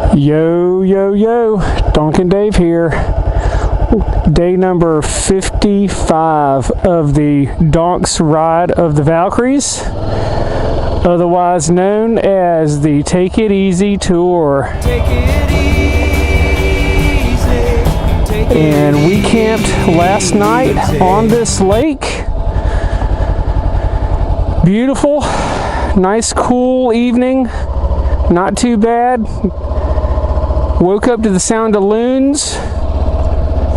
Yo, yo, yo, Donkin Dave here. Day number 55 of the Donks Ride of the Valkyries, otherwise known as the Take It Easy Tour. Take it easy. Take it And we camped last night on this lake. Beautiful, nice cool evening, not too bad. Woke up to the sound of loons.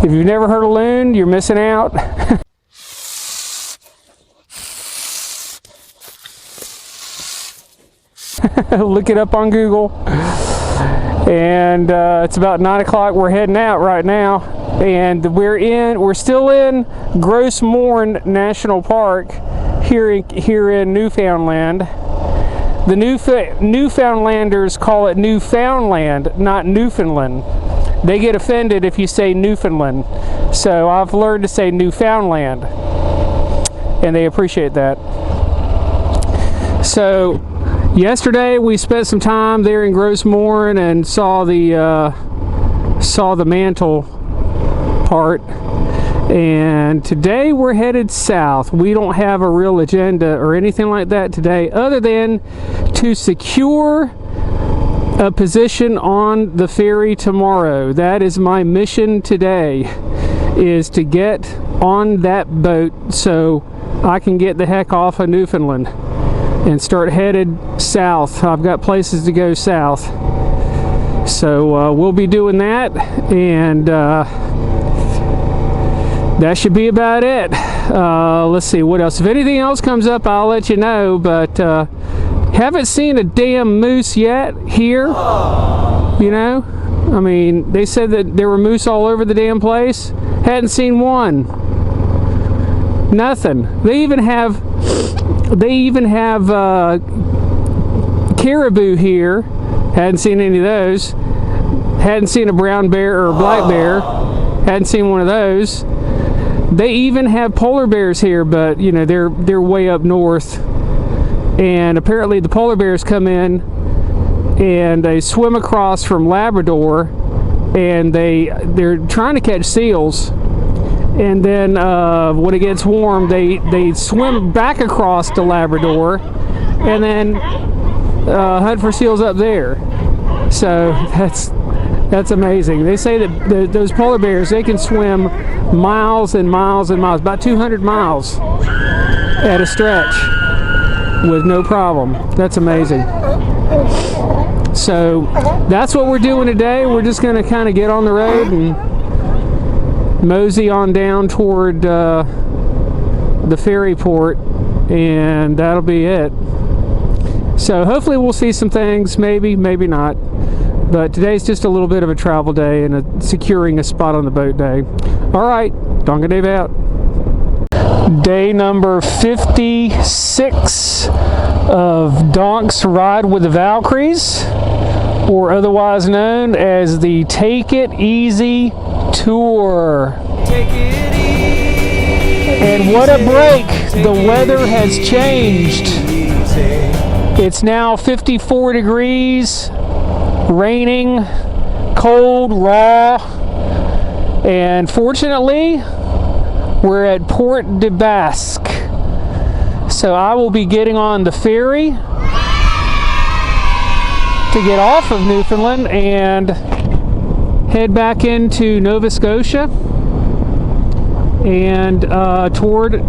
If you've never heard a loon, you're missing out. Look it up on Google. And it's about 9 o'clock. We're heading out right now, and we're still in Gros Morne National Park here in Newfoundland. The Newfoundlanders call it Newfoundland, not Newfoundland. They get offended if you say Newfoundland. So I've learned to say Newfoundland, and they appreciate that. So yesterday we spent some time there in Gros Morne and saw the mantle part. And today we're headed south. We don't have a real agenda or anything like that today, other than to secure a position on the ferry tomorrow. That is my mission today, is to get on that boat so I can get the heck off of Newfoundland and start headed south. I've got places to go south. So we'll be doing that, and that should be about it. Let's see what else. If anything else comes up, I'll let you know, but haven't seen a damn moose yet here. You know, I mean, they said that there were moose all over the damn place. Hadn't seen one. Nothing. They even have caribou here. Hadn't seen any of those. Hadn't seen a brown bear or a black bear. Hadn't seen one of those. They even have polar bears here, but you know, they're way up north. And apparently the polar bears come in and they swim across from Labrador, and they're trying to catch seals. And then when it gets warm, they swim back across to Labrador and then hunt for seals up there. So that's amazing. They say that those polar bears, they can swim miles and miles and miles, about 200 miles at a stretch with no problem. That's amazing. So that's what we're doing today. We're just going to kind of get on the road and mosey on down toward the ferry port, and that'll be it. So hopefully we'll see some things, maybe not. But today's just a little bit of a travel day and securing a spot on the boat day. All right, Donkin Dave out. Day number 56 of Donks Ride with the Valkyries, or otherwise known as the Take It Easy Tour. Take it easy. And what a break! The weather has changed. It's now 54 degrees. Raining, cold, raw, and fortunately we're at Port de Basque, so I will be getting on the ferry to get off of Newfoundland and head back into Nova Scotia and toward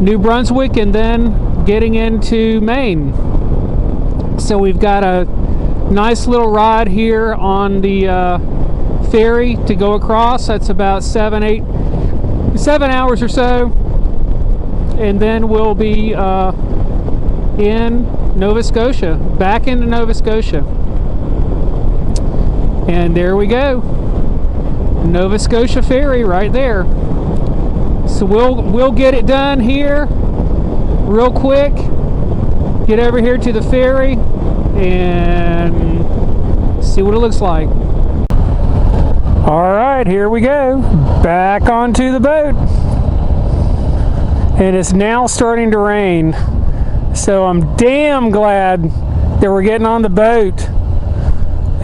New Brunswick, and then getting into Maine. So we've got a nice little ride here on the ferry to go across. That's about 7 hours or so, and then we'll be in Nova Scotia, back into Nova Scotia. And there we go, Nova Scotia ferry right there. So we'll get it done here real quick, get over here to the ferry and see what it looks like. All right, here we go, back onto the boat, and it's now starting to rain, so I'm damn glad that we're getting on the boat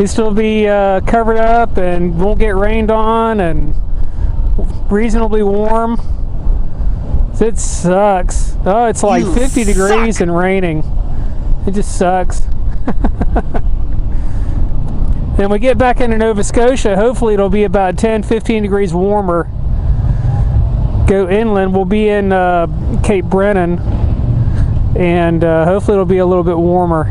least it'll be covered up and won't get rained on and reasonably warm. It sucks. Oh, it's like 50 degrees and raining. It just sucks. Then we get back into Nova Scotia, hopefully it'll be about 10-15 degrees warmer. Go inland, we'll be in Cape Brennan, and hopefully it'll be a little bit warmer.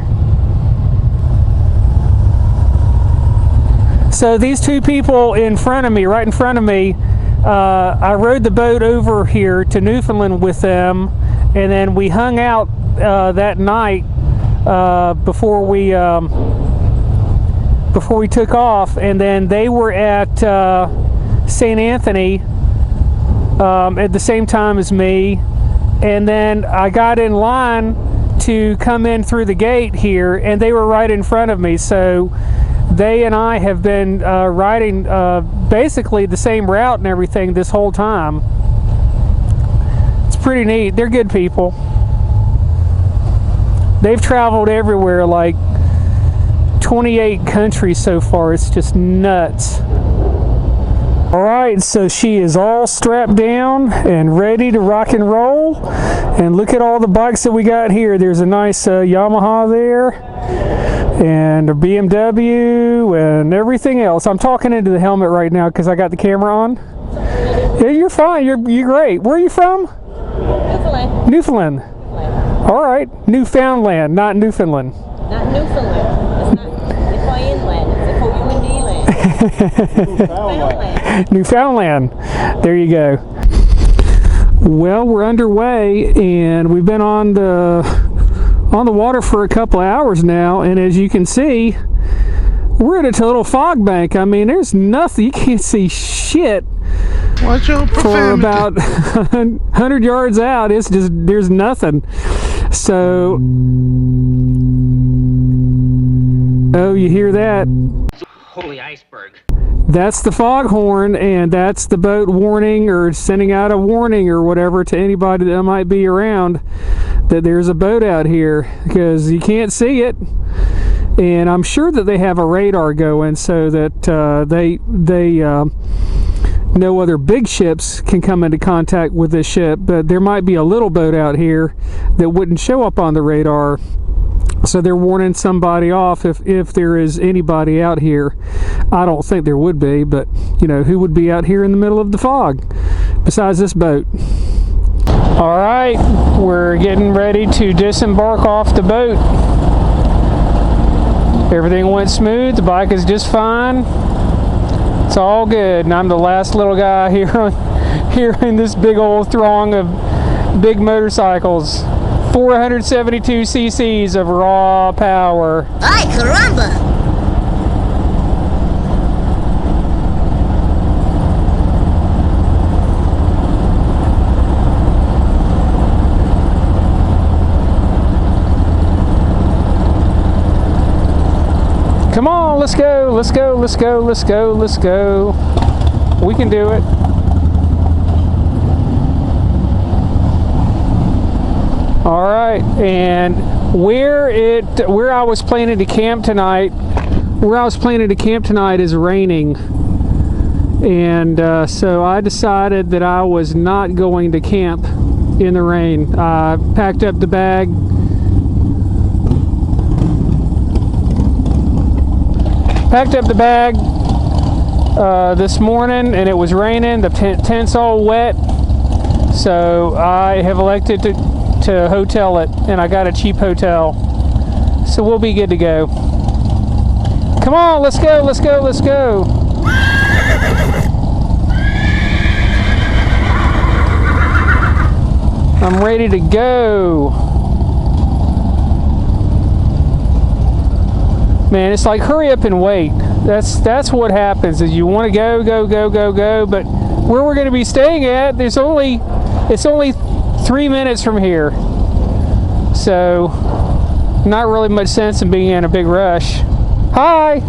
So these two people in front of me, right in front of me, I rode the boat over here to Newfoundland with them, and then we hung out that night before we took off, and then they were at St. Anthony at the same time as me, and then I got in line to come in through the gate here, and they were right in front of me. So they and I have been riding basically the same route and everything this whole time. It's pretty neat. They're good people. They've traveled everywhere, like 28 countries so far. It's just nuts. All right, so she is all strapped down and ready to rock and roll. And look at all the bikes that we got here. There's a nice Yamaha there, and a BMW, and everything else. I'm talking into the helmet right now because I got the camera on. Yeah, you're fine. You're great. Where are you from? Newfoundland. Newfoundland. All right, Newfoundland, not Newfoundland. Not Newfoundland. It's for inland. It's for UND land. Newfoundland. Newfoundland. There you go. Well, we're underway, and we've been on the water for a couple of hours now, and as you can see, we're at a total fog bank. I mean, there's nothing. You can't see shit. Watch your For profanity. about 100 yards out, it's just, there's nothing. So, oh, you hear that? Holy iceberg. That's the foghorn, and that's the boat warning or sending out a warning or whatever to anybody that might be around that there's a boat out here, because you can't see it. And I'm sure that they have a radar going so that no other big ships can come into contact with this ship, but there might be a little boat out here that wouldn't show up on the radar. So they're warning somebody off if there is anybody out here. I don't think there would be, but you know, who would be out here in the middle of the fog besides this boat? All right, we're getting ready to disembark off the boat. Everything went smooth. The bike is just fine. It's all good, and I'm the last little guy here in this big old throng of big motorcycles. 472 cc's of raw power. Ay, caramba! Come on, let's go, let's go, let's go, let's go, let's go. We can do it. All right, and where I was planning to camp tonight, is raining, and so I decided that I was not going to camp in the rain. I packed up the bag. This morning, and it was raining. The tent's all wet, so I have elected to hotel it, and I got a cheap hotel, so we'll be good to go. Come on, let's go, let's go, let's go. I'm ready to go. Man, it's like hurry up and wait. That's what happens, is you want to go, but where we're going to be staying at, it's only 3 minutes from here, so not really much sense in being in a big rush. Hi!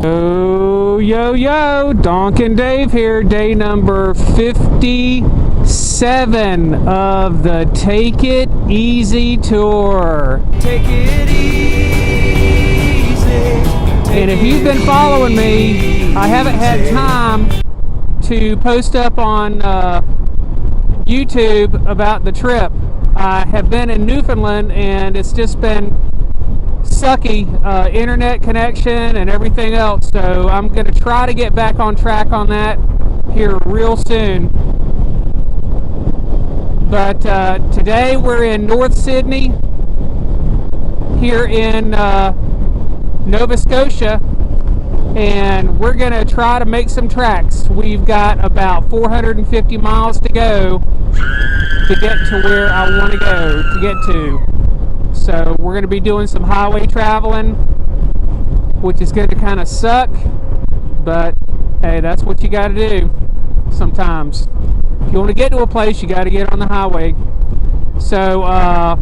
Oh, yo, Donkin Dave here, day number 57 of the Take It Easy tour. Take it easy. And if you've been following me, I haven't had time to post up on YouTube about the trip. I have been in Newfoundland and it's just been sucky internet connection and everything else, so I'm going to try to get back on track on that here real soon. But today we're in North Sydney here in Nova Scotia, and we're going to try to make some tracks. We've got about 450 miles to go to get to where I want to go to get to. So we're going to be doing some highway traveling, which is going to kind of suck, but hey, that's what you got to do sometimes. If you want to get to a place, you got to get on the highway. So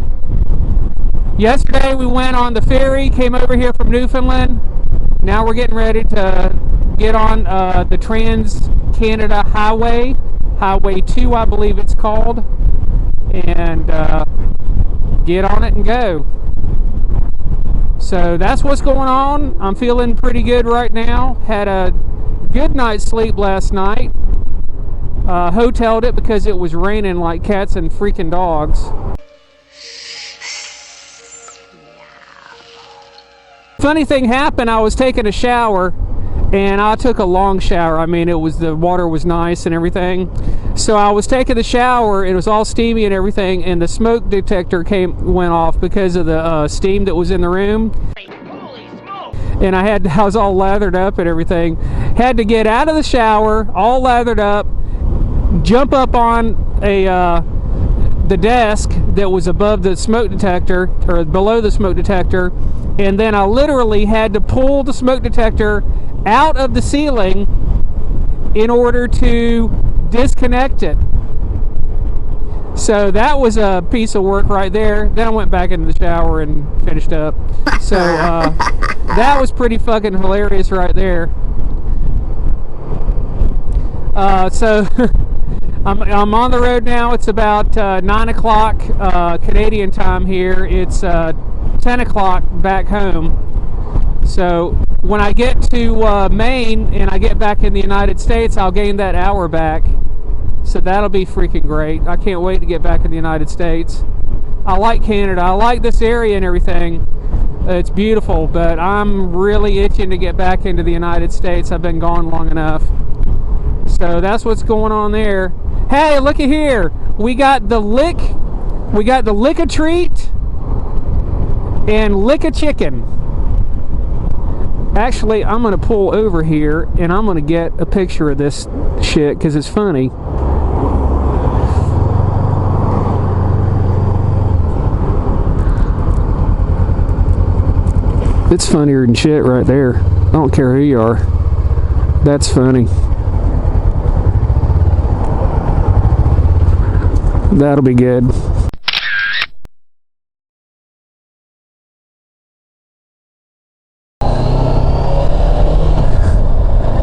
yesterday we went on the ferry, came over here from Newfoundland. Now we're getting ready to get on the Trans-Canada Highway, Highway 2 I believe it's called, and get on it and go. So that's what's going on. I'm feeling pretty good right now. Had a good night's sleep last night. Hoteled it because it was raining like cats and freaking dogs. Funny thing happened, I was taking a shower and I took a long shower. I mean, the water was nice and everything. So I was taking the shower, it was all steamy and everything, and the smoke detector went off because of the steam that was in the room. Holy smoke! And I was all lathered up and everything. Had to get out of the shower, all lathered up, jump up on the desk that was above the smoke detector, or below the smoke detector, and then I literally had to pull the smoke detector out of the ceiling in order to disconnect it. So that was a piece of work right there. Then I went back into the shower and finished up. So that was pretty fucking hilarious right there. So I'm on the road now. It's about 9 o'clock Canadian time here. It's 10 o'clock back home. So when I get to Maine and I get back in the United States, I'll gain that hour back. So that'll be freaking great. I can't wait to get back in the United States. I like Canada. I like this area and everything. It's beautiful, but I'm really itching to get back into the United States. I've been gone long enough. So that's what's going on there. Hey, look at here. We got the lick a treat and lick a chicken. Actually, I'm going to pull over here and I'm going to get a picture of this shit because it's funny. It's funnier than shit right there. I don't care who you are. That's funny. That'll be good.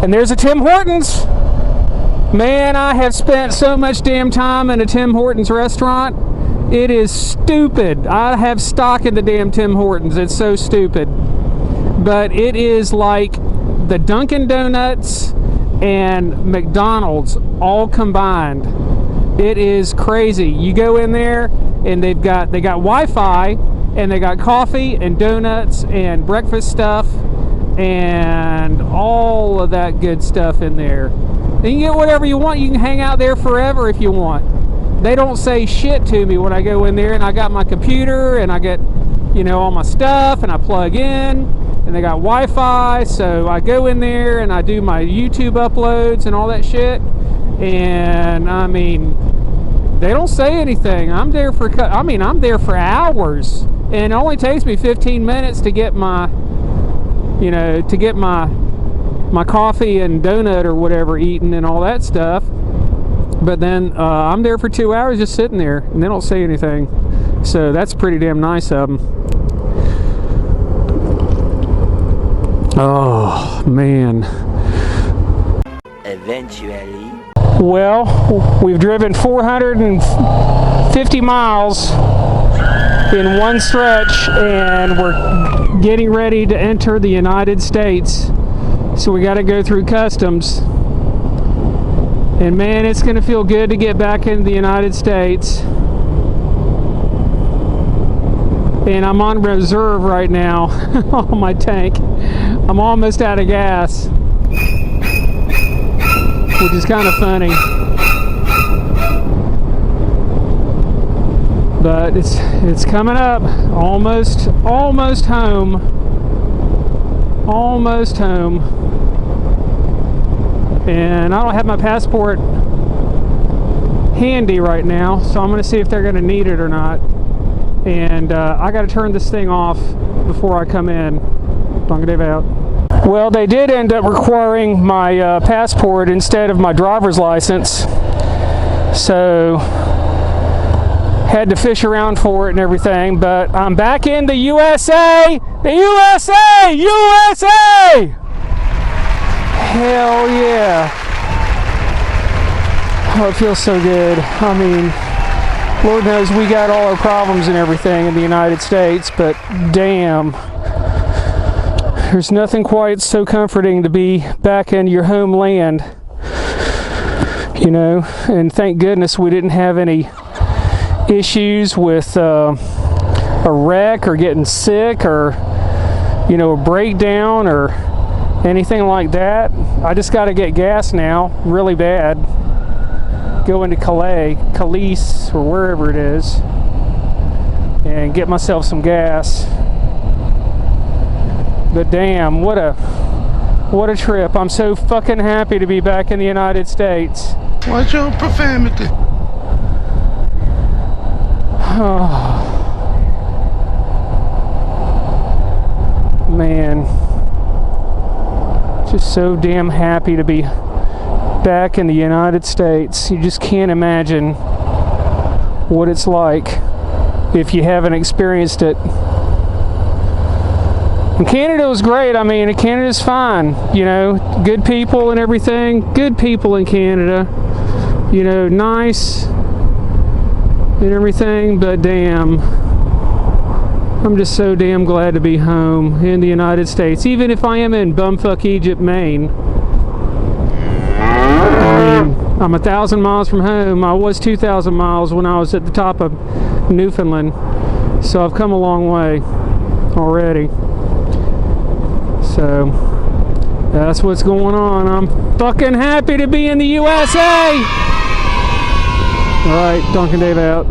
And there's a Tim Hortons. Man, I have spent so much damn time in a Tim Hortons restaurant. It is stupid. I have stock in the damn Tim Hortons. It's so stupid. But it is like the Dunkin' Donuts and McDonald's all combined. It is crazy. You go in there and they got Wi-Fi and they got coffee and donuts and breakfast stuff and all of that good stuff in there. And you can get whatever you want. You can hang out there forever if you want. They don't say shit to me when I go in there, and I got my computer and I get, you know, all my stuff, and I plug in, and they got Wi-Fi, so I go in there and I do my YouTube uploads and all that shit. And I mean, they don't say anything. I'm there for hours, and it only takes me 15 minutes to get my my coffee and donut or whatever eaten and all that stuff. But then I'm there for 2 hours just sitting there, and they don't say anything. So that's pretty damn nice of them. Oh man. Eventually. Well, we've driven 450 miles in one stretch, and we're getting ready to enter the United States. So we got to go through customs. And man, it's going to feel good to get back into the United States. And I'm on reserve right now on my tank. I'm almost out of gas, which is kind of funny. But it's coming up. Almost home. Almost home. And I don't have my passport handy right now, so I'm going to see if they're going to need it or not. And I got to turn this thing off before I come in. Duncan Dave out. Well, they did end up requiring my passport instead of my driver's license, so had to fish around for it and everything. But I'm back in the USA. The USA! USA! Hell yeah. Oh, it feels so good. I mean, Lord knows we got all our problems and everything in the United States, but damn, there's nothing quite so comforting to be back in your homeland, you know. And thank goodness we didn't have any issues with a wreck or getting sick or, you know, a breakdown or anything like that. I just got to get gas now really bad. Go into Calais or wherever it is and get myself some gas. But damn, what a trip. I'm so fucking happy to be back in the United States. Watch your profanity. Oh, man, just so damn happy to be back in the United States. You just can't imagine what it's like if you haven't experienced it. And Canada was great. I mean, Canada's fine, you know, good people and everything. Good people in Canada, you know, nice and everything, but damn, I'm just so damn glad to be home in the United States, even if I am in bumfuck Egypt, Maine. I mean, I'm 1,000 miles from home. I was 2,000 miles when I was at the top of Newfoundland, so I've come a long way already. So that's what's going on. I'm fucking happy to be in the USA. All right, Duncan Dave out.